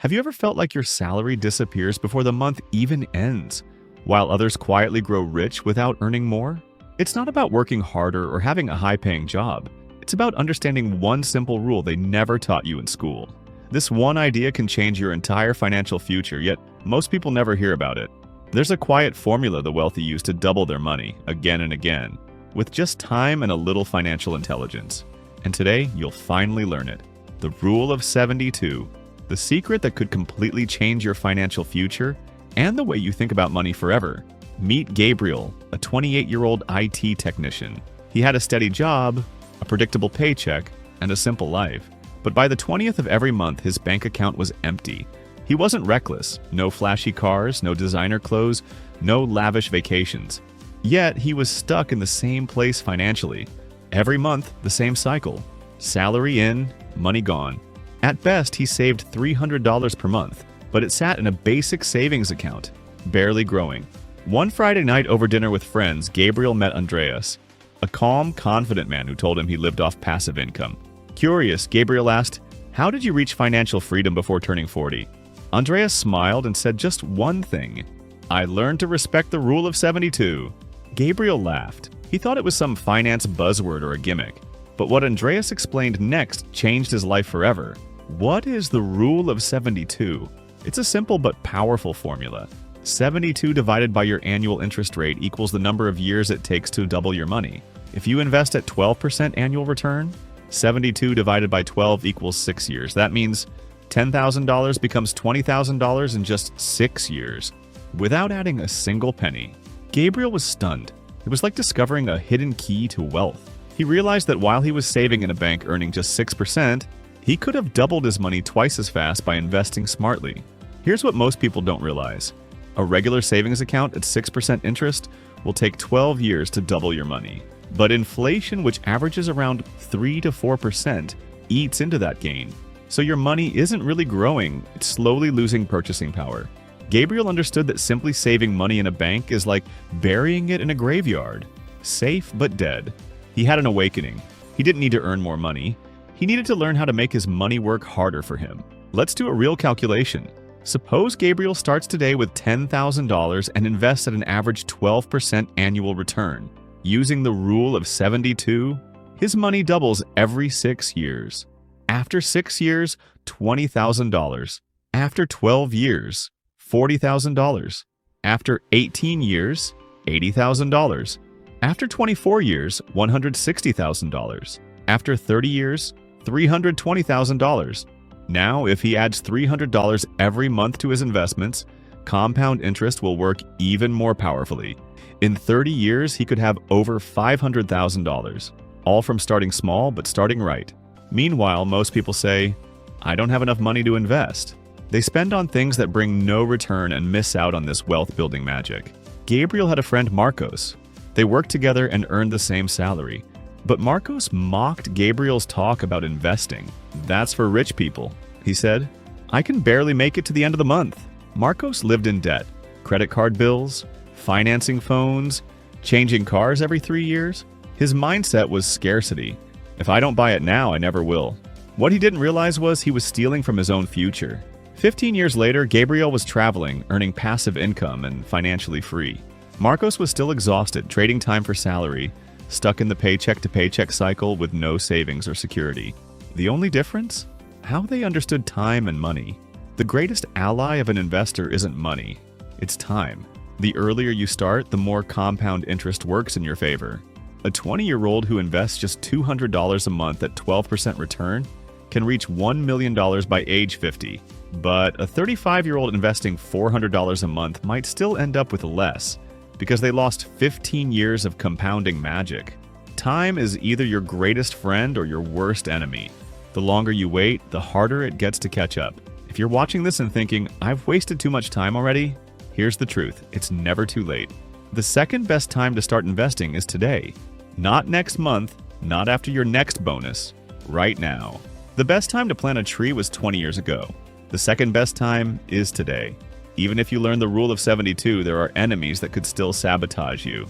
Have you ever felt like your salary disappears before the month even ends, while others quietly grow rich without earning more? It's not about working harder or having a high-paying job. It's about understanding one simple rule they never taught you in school. This one idea can change your entire financial future, yet most people never hear about it. There's a quiet formula the wealthy use to double their money again and again, with just time and a little financial intelligence. And today, you'll finally learn it. The Rule of 72. The secret that could completely change your financial future and the way you think about money forever. Meet Gabriel, a 28-year-old IT technician. He had a steady job, a predictable paycheck, and a simple life. But by the 20th of every month, his bank account was empty. He wasn't reckless. No flashy cars, no designer clothes, no lavish vacations. Yet, he was stuck in the same place financially. Every month, the same cycle. Salary in, money gone. At best, he saved $300 per month, but it sat in a basic savings account, barely growing. One Friday night over dinner with friends, Gabriel met Andreas, a calm, confident man who told him he lived off passive income. Curious, Gabriel asked, "How did you reach financial freedom before turning 40?" Andreas smiled and said just one thing: "I learned to respect the Rule of 72. Gabriel laughed. He thought it was some finance buzzword or a gimmick. But what Andreas explained next changed his life forever. What is the Rule of 72? It's a simple but powerful formula. 72 divided by your annual interest rate equals the number of years it takes to double your money. If you invest at 12% annual return, 72 divided by 12 equals 6 years. That means $10,000 becomes $20,000 in just 6 years, without adding a single penny. Gabriel was stunned. It was like discovering a hidden key to wealth. He realized that while he was saving in a bank earning just 6%, he could have doubled his money twice as fast by investing smartly. Here's what most people don't realize. A regular savings account at 6% interest will take 12 years to double your money. But inflation, which averages around 3 to 4%, eats into that gain. So your money isn't really growing, it's slowly losing purchasing power. Gabriel understood that simply saving money in a bank is like burying it in a graveyard. Safe but dead. He had an awakening. He didn't need to earn more money. He needed to learn how to make his money work harder for him. Let's do a real calculation. Suppose Gabriel starts today with $10,000 and invests at an average 12% annual return. Using the Rule of 72, his money doubles every 6 years. After 6 years, $20,000. After 12 years, $40,000. After 18 years, $80,000. After 24 years, $160,000. After 30 years, $320,000. Now, if he adds $300 every month to his investments, compound interest will work even more powerfully. In 30 years, he could have over $500,000, all from starting small but starting right. Meanwhile, most people say, "I don't have enough money to invest." They spend on things that bring no return and miss out on this wealth-building magic. Gabriel had a friend, Marcos. They worked together and earned the same salary. But Marcos mocked Gabriel's talk about investing. "That's for rich people," he said. "I can barely make it to the end of the month." Marcos lived in debt, credit card bills, financing phones, changing cars every 3 years. His mindset was scarcity. If I don't buy it now, I never will. What he didn't realize was he was stealing from his own future. 15 years later, Gabriel was traveling, earning passive income, and financially free. Marcos was still exhausted, trading time for salary, stuck in the paycheck-to-paycheck cycle with no savings or security. The only difference? How they understood time and money. The greatest ally of an investor isn't money, it's time. The earlier you start, the more compound interest works in your favor. A 20-year-old who invests just $200 a month at 12% return can reach $1 million by age 50. But a 35-year-old investing $400 a month might still end up with less, because they lost 15 years of compounding magic. Time is either your greatest friend or your worst enemy. The longer you wait, the harder it gets to catch up. If you're watching this and thinking, "I've wasted too much time already," here's the truth: it's never too late. The second best time to start investing is today. Not next month, not after your next bonus, right now. The best time to plant a tree was 20 years ago. The second best time is today. Even if you learn the Rule of 72, there are enemies that could still sabotage you.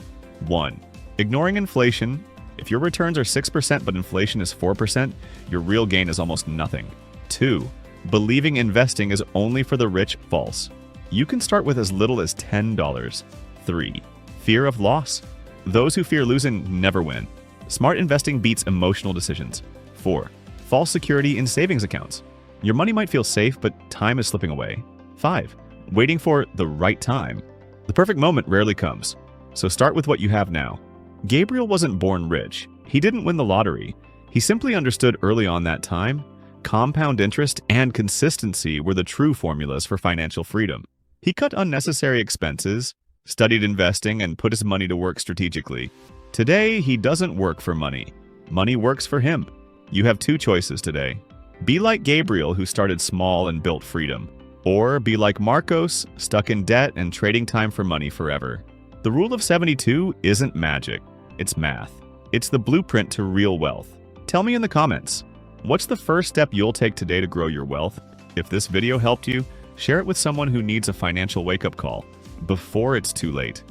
1. Ignoring inflation. If your returns are 6% but inflation is 4%, your real gain is almost nothing. 2. Believing investing is only for the rich, false. You can start with as little as $10. 3. Fear of loss. Those who fear losing never win. Smart investing beats emotional decisions. 4. False security in savings accounts. Your money might feel safe, but time is slipping away. 5. Waiting for the right time. The perfect moment rarely comes, so start with what you have now. Gabriel wasn't born rich. He didn't win the lottery. He simply understood early on that time, compound interest and consistency were the true formulas for financial freedom. He cut unnecessary expenses, studied investing, and put his money to work strategically. Today, he doesn't work for money. Money works for him. You have two choices today. Be like Gabriel, who started small and built freedom. Or be like Marcos, stuck in debt and trading time for money forever. The rule of 72 isn't magic. It's math. It's the blueprint to real wealth. Tell me in the comments, what's the first step you'll take today to grow your wealth? If this video helped you, share it with someone who needs a financial wake-up call before it's too late.